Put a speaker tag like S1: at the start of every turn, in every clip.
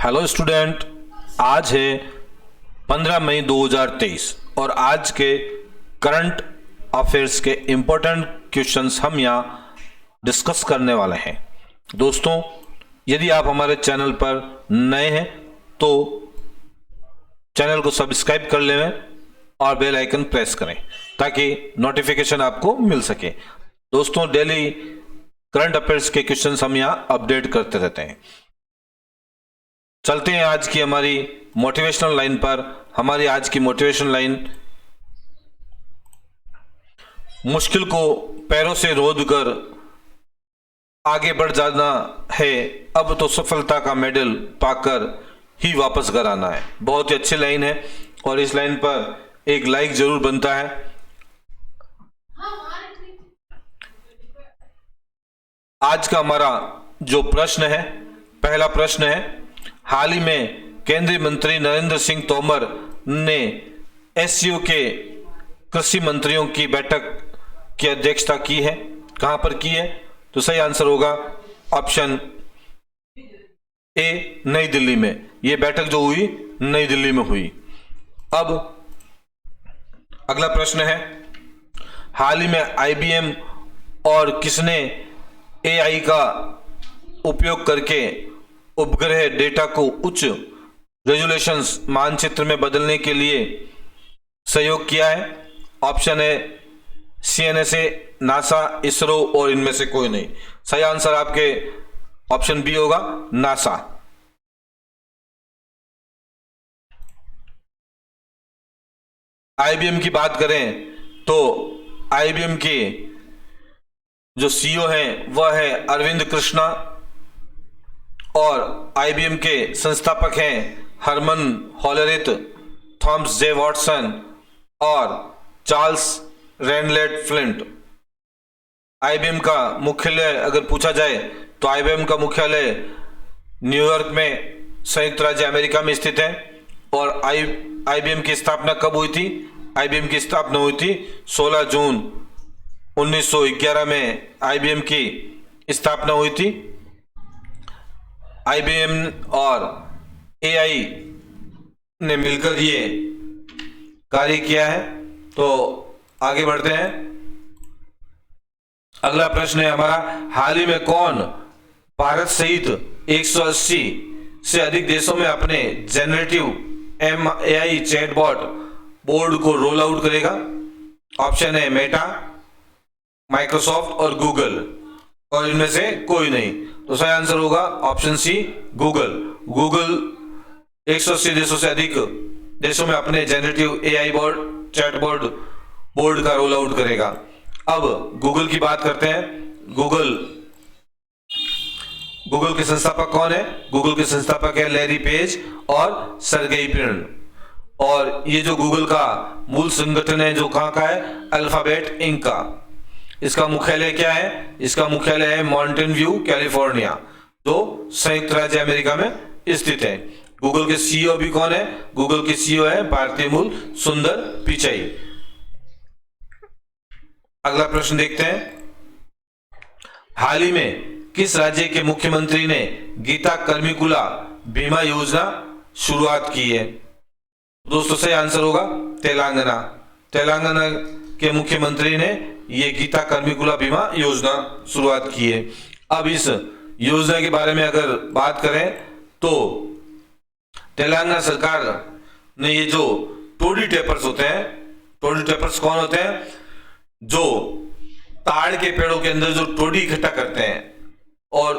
S1: Hello student, आज है 15 मई 2023 और आज के करंट अफेयर्स के इम्पोर्टेंट क्वेश्चंस हम यहाँ डिस्कस करने वाले हैं। दोस्तों, यदि आप हमारे चैनल पर नए हैं तो चैनल को सब्सक्राइब कर लें और बेल आइकन प्रेस करें ताकि नोटिफिकेशन आपको मिल सके। दोस्तों, डेली करंट अफेयर्स के क्वेश्चंस हम यहाँ अपडेट करते रहते हैं। चलते हैं आज की हमारी मोटिवेशनल लाइन पर। हमारी आज की मोटिवेशनल लाइन, मुश्किल को पैरों से रोध कर आगे बढ़ जाना है, अब तो सफलता का मेडल पाकर ही वापस घर आना है। बहुत ही अच्छी लाइन है और इस लाइन पर एक लाइक जरूर बनता है। आज का हमारा जो प्रश्न है, पहला प्रश्न है, हाल ही में केंद्रीय मंत्री नरेंद्र सिंह तोमर ने एससीओ के कृषि मंत्रियों की बैठक की अध्यक्षता की है। कहां पर की है? तो सही आंसर होगा ऑप्शन ए, नई दिल्ली में। यह बैठक जो हुई नई दिल्ली में हुई। अब अगला प्रश्न है, हाल ही में आईबीएम और किसने एआई का उपयोग करके उपग्रह डेटा को उच्च रेजोल्यूशंस मानचित्र में बदलने के लिए सहयोग किया है? ऑप्शन है सीएनएसए, नासा, इसरो और इनमें से कोई नहीं। सही आंसर आपके ऑप्शन बी होगा, नासा। आईबीएम की बात करें तो आईबीएम के जो सीईओ हैं वह है अरविंद कृष्णा और आईबीएम के संस्थापक हैं Herman Hollerith, Thomas J Watson और चार्ल्स रेनलेट फ्लिंट। आईबीएम का मुख्यालय अगर पूछा जाए तो आईबीएम का मुख्यालय न्यूयॉर्क में संयुक्त राज्य अमेरिका में स्थित है। और आईबीएम की स्थापना कब हुई थी? आईबीएम की स्थापना हुई थी 16 जून 1911 में आईबीएम की स्थापना हुई थी। आईबीएम और एआई ने मिलकर ये कार्य किया है। तो आगे बढ़ते हैं। अगला प्रश्न है हमारा, हाल ही में कौन भारत सहित 180 से अधिक देशों में अपने जेनरेटिव एआई चैटबॉट बोर्ड को रोल आउट करेगा? ऑप्शन है मेटा, माइक्रोसॉफ्ट और गूगल और इनमें से कोई नहीं। तो सही आंसर होगा ऑप्शन सी, गूगल। गूगल 180 देशों से अधिक देशों में अपने जेनरेटिव एआई चैटबॉट बोर्ड का रोल आउट करेगा। अब गूगल की बात करते हैं। गूगल के संस्थापक कौन है? गूगल के संस्थापक है लैरी पेज और सर्गेई ब्रिन। और ये जो गूगल का मूल संगठन है जो कहां का है? अल्फाबेट इंक का। इसका मुख्यालय क्या है? इसका मुख्यालय है माउंटेन व्यू, कैलिफोर्निया, जो संयुक्त राज्य अमेरिका में स्थित है। गूगल के सीईओ भी कौन है? गूगल के सीईओ है भारतीय मूल सुंदर पिचाई। अगला प्रश्न देखते हैं, हाल ही में किस राज्य के मुख्यमंत्री ने गीता कर्मिकुला बीमा योजना शुरुआत की है? दोस्तों, सही आंसर होगा तेलंगाना। तेलंगाना के मुख्यमंत्री ने ये गीता कर्मिकुला बीमा योजना शुरुआत की है। अब इस योजना के बारे में अगर बात करें तो तेलंगाना सरकार ने ये जो टोडी टेपर्स होते हैं, टोडी टेपर्स कौन होते हैं? जो ताड़ के पेड़ों के अंदर जो टोडी इकट्ठा करते हैं और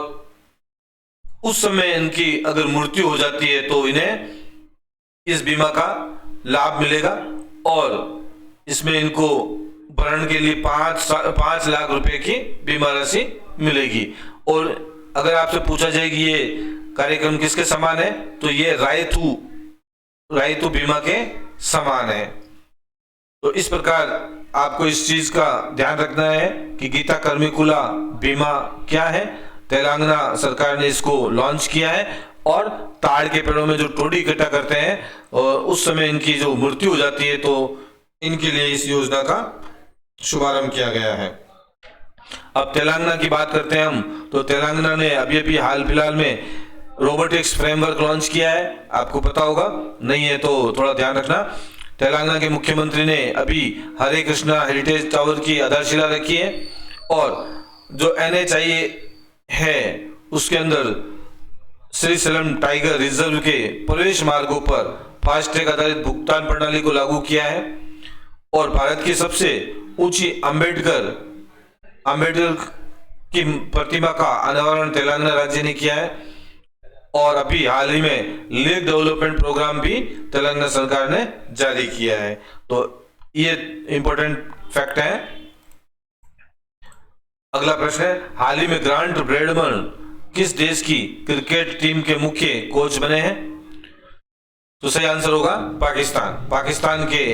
S1: उस समय इनकी अगर मृत्यु हो जाती है तो इन्हें इस बीमा का लाभ मिलेगा और इसमें इनको भरण के लिए 5 लाख रुपए की बीमा राशि मिलेगी। और अगर आपसे पूछा जाए कि ये कार्यक्रम किसके समान है तो ये रायतू बीमा के समान है। तो इस प्रकार आपको इस चीज का ध्यान रखना है कि गीता कर्मिकुला बीमा क्या है। तेलंगाना सरकार ने इसको लॉन्च किया है और ताड़ के पेड़ों में जो टोडी इकट्ठा करते हैं और उस समय इनकी जो मृत्यु हो जाती है तो इनके लिए इस योजना का शुभारंभ किया गया है। अब तेलंगाना की बात करते हैं हम, तो तेलंगाना ने अभी हाल फिलहाल में रोबोटिक्स फ्रेमवर्क लॉन्च किया है, आपको पता होगा, नहीं है तो थोड़ा ध्यान रखना। तेलंगाना के मुख्यमंत्री ने अभी हरे कृष्णा हेरिटेज टावर की आधारशिला रखी है, और जो NHI है उसके अंदर श्रीशैलम टाइगर रिजर्व के प्रवेश मार्गों पर फास्टैग आधारित भुगतान प्रणाली को लागू किया है, और भारत की सबसे ऊंची अंबेडकर की प्रतिमा का अनावरण तेलंगाना राज्य ने किया है, और अभी हाल ही में लेक डेवलपमेंट प्रोग्राम भी तेलंगाना सरकार ने जारी किया है। तो ये इंपॉर्टेंट फैक्ट है। अगला प्रश्न है, हाल ही में ग्रांट ब्रैडमन किस देश की क्रिकेट टीम के मुख्य कोच बने हैं? तो सही आंसर होगा पाकिस्तान। पाकिस्तान के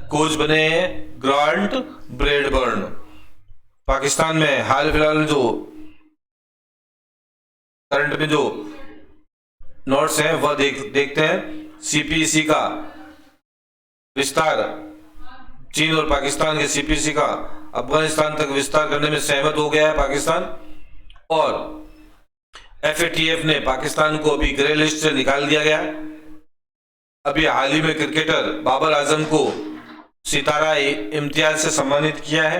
S1: कोच बने हैं ग्रांट ब्रैडबर्न। पाकिस्तान में हाल फिलहाल में जो करंट में जो नोट्स हैं वह देखते हैं। CPEC का विस्तार, चीन और पाकिस्तान के CPEC का अफगानिस्तान तक विस्तार करने में सहमत हो गया है पाकिस्तान, और FATF ने पाकिस्तान को अभी ग्रे लिस्ट से निकाल दिया गया। अभी हाल ही में क्रिकेटर बाबर आजम को सितारा इम्तियाज से सम्मानित किया है,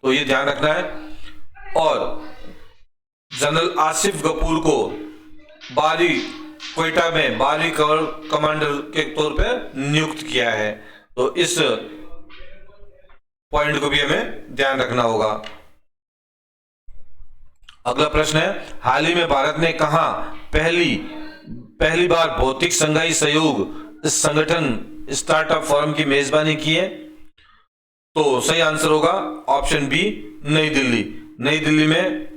S1: तो ये ध्यान रखना है। और जनरल आसिफ गफूर को बारी क्वेटा में बारी कमांडर के तौर पर नियुक्त किया है, तो इस पॉइंट को भी हमें ध्यान रखना होगा। अगला प्रश्न है, हाल ही में भारत ने कहां पहली बार भौतिक संघाई सहयोग संगठन स्टार्टअप फोरम की मेजबानी की है? तो सही आंसर होगा ऑप्शन बी, नई दिल्ली। नई दिल्ली में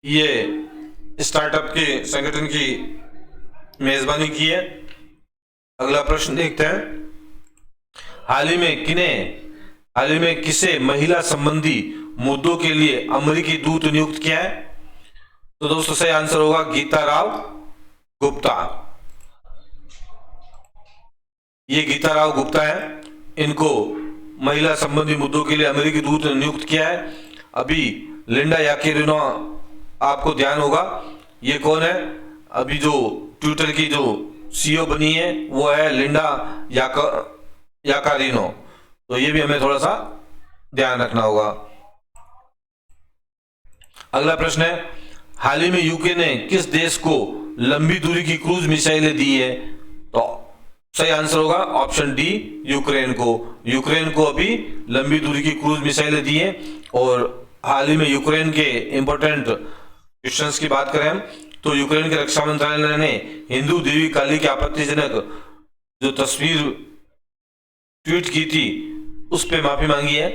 S1: ये स्टार्टअप के संगठन की मेजबानी की है। अगला प्रश्न देखते हैं, हाल ही में किसे महिला संबंधी मुद्दों के लिए अमेरिकी दूत नियुक्त किया है? तो दोस्तों सही आंसर होगा गीता राव गुप्ता। ये गीता राव गुप्ता है, इनको महिला संबंधी मुद्दों के लिए अमेरिकी दूत ने नियुक्त किया है। अभी लिंडा याकेरिनो, आपको ध्यान होगा ये कौन है? अभी जो ट्विटर की जो CEO बनी है वो है लिंडा याकारिनो, तो ये भी हमें थोड़ा सा ध्यान रखना होगा। अगला प्रश्न है, हाल ही में यूके ने किस देश को लंबी दूरी की क्रूज मिसाइलें दी है? तो सही आंसर होगा ऑप्शन डी, यूक्रेन को। यूक्रेन को अभी लंबी दूरी की क्रूज मिसाइलें दी है। और हाल ही में यूक्रेन के इंपॉर्टेंट क्वेश्चंस की बात करें तो यूक्रेन के रक्षा मंत्रालय ने हिंदू देवी काली की आपत्तिजनक जो तस्वीर ट्वीट की थी उस पर माफी मांगी है,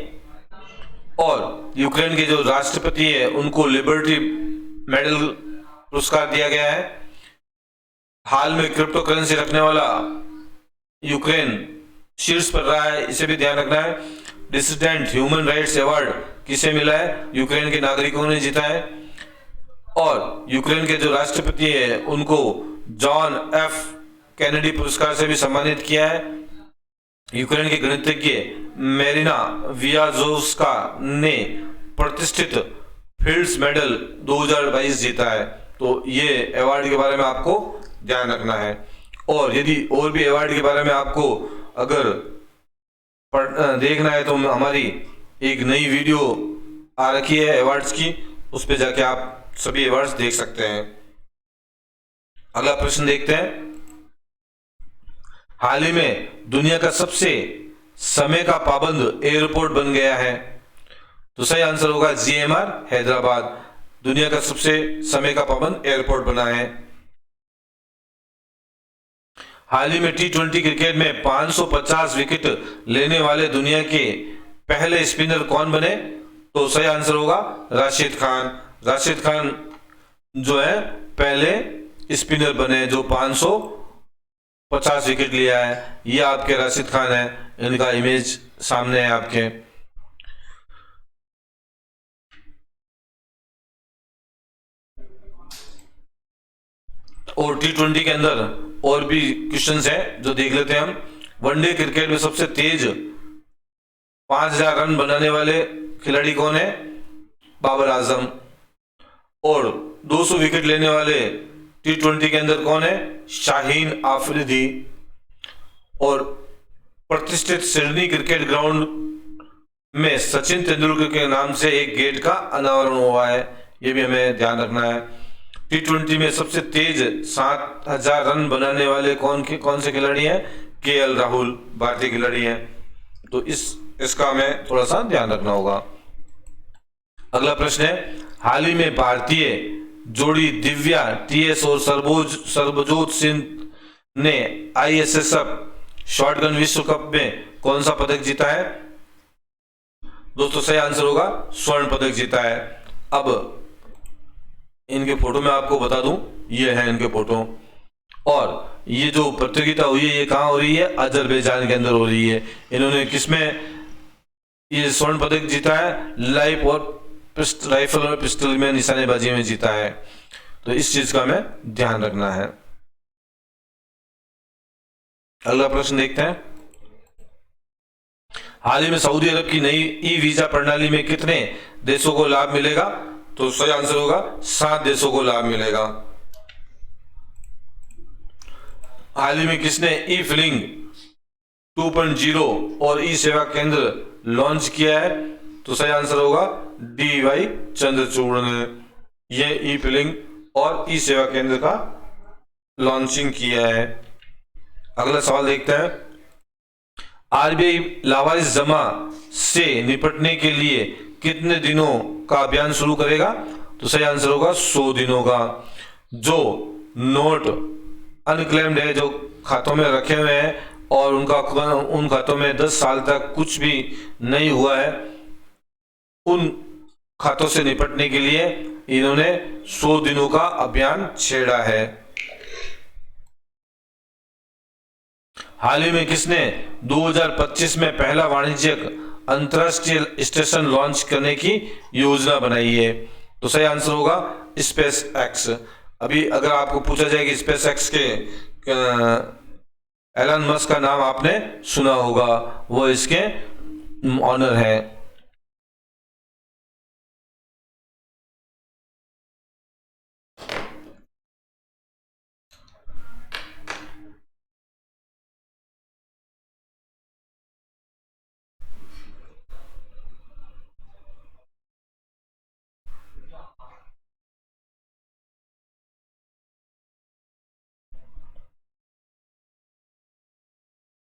S1: और यूक्रेन के जो राष्ट्रपति है उनको लिबर्टी मेडल पुरस्कार दिया गया है। हाल में क्रिप्टो करेंसी रखने वाला यूक्रेन शीर्ष पर रहा है, इसे भी ध्यान रखना है। डिसिडेंट ह्यूमन राइट्स अवार्ड किसे मिला है? यूक्रेन के नागरिकों ने जीता है। और यूक्रेन के जो राष्ट्रपति है उनको जॉन F कैनेडी पुरस्कार से भी सम्मानित किया है। यूक्रेन के गणितज्ञ मेरिना वियाजोव्स्का ने प्रतिष्ठित फील्ड्स मेडल 2022 जीता है, तो ये अवार्ड के बारे में आपको ध्यान रखना है। और यदि और भी अवार्ड के बारे में आपको अगर देखना है तो हमारी एक नई वीडियो आ रखी है अवार्ड्स की, उस पर जाके आप सभी अवार्ड्स देख सकते हैं। अगला प्रश्न देखते हैं, हाल ही में दुनिया का सबसे समय का पाबंद एयरपोर्ट बन गया है? तो सही आंसर होगा GMR हैदराबाद। दुनिया का सबसे समय का पाबंद एयरपोर्ट बना है। हाल ही में T20 क्रिकेट में 550 विकेट लेने वाले दुनिया के पहले स्पिनर कौन बने? तो सही आंसर होगा राशिद खान। राशिद खान जो है पहले स्पिनर बने जो 550 विकेट लिया है। ये आपके राशिद खान है, इनका इमेज सामने है आपके। और T20 के अंदर और भी क्वेश्चंस हैं जो देख लेते हैं हम। वनडे क्रिकेट में सबसे तेज 5000 रन बनाने वाले खिलाड़ी कौन है? बाबर आजम। और 200 विकेट लेने वाले T20 के अंदर कौन है? शाहीन आफरीदी। और प्रतिष्ठित सिडनी क्रिकेट ग्राउंड में सचिन तेंदुलकर के नाम से एक गेट का अनावरण हुआ है, ये भी हमें ध्यान रखना है। T20 में सबसे तेज 7000 रन बनाने वाले कौन से खिलाड़ी हैं? KL राहुल, भारतीय खिलाड़ी हैं। तो इसका हमें थोड़ा सा ध्यान रखना होगा। अगला प्रश्न है, हाल ही में भारतीय जोड़ी दिव्या TS और सरबजोत सिंह ने ISSF शॉटगन विश्व कप में कौन सा पदक जीता है? दोस्तों सही आंसर होगा स्वर्ण पदक जीता है। अब इनके फोटो मैं आपको बता दूं, ये है इनके फोटो। और ये जो प्रतियोगिता हुई है ये कहाँ हो रही है? अजरबैजान के अंदर हो रही है। इन्होंने किसमें ये स्वर्ण पदक जीता है? राइफल और पिस्टल में निशानेबाजी में जीता है। तो इस चीज का हमें ध्यान रखना है। अगला प्रश्न देखते हैं, हाल ही में सऊदी अरब की नई ई वीजा प्रणाली में कितने देशों को लाभ मिलेगा? तो सही आंसर होगा 7 देशों को लाभ मिलेगा। हाल ही में किसने ई फिलिंग 2.0 और ई सेवा केंद्र लॉन्च किया है? तो सही आंसर होगा DY चंद्रचूड़ ने ये ई फिलिंग और ई सेवा केंद्र का लॉन्चिंग किया है। अगला सवाल देखते हैं, RBI लावारिस जमा से निपटने के लिए कितने दिनों का अभियान शुरू करेगा? तो सही आंसर होगा 100 दिनों का। जो नोट अनक्लेम्ड है, जो खातों में रखे हुए हैं और उन खातों में 10 साल तक कुछ भी नहीं हुआ है, उन खातों से निपटने के लिए इन्होंने 100 दिनों का अभियान छेड़ा है। हाल ही में किसने 2025 में पहला वाणिज्यिक अंतरराष्ट्रीय स्टेशन लॉन्च करने की योजना बनाई है? तो सही आंसर होगा स्पेस एक्स। अभी अगर आपको पूछा जाए कि स्पेस एक्स के एलन मस्क का नाम आपने सुना होगा, वो इसके ऑनर है।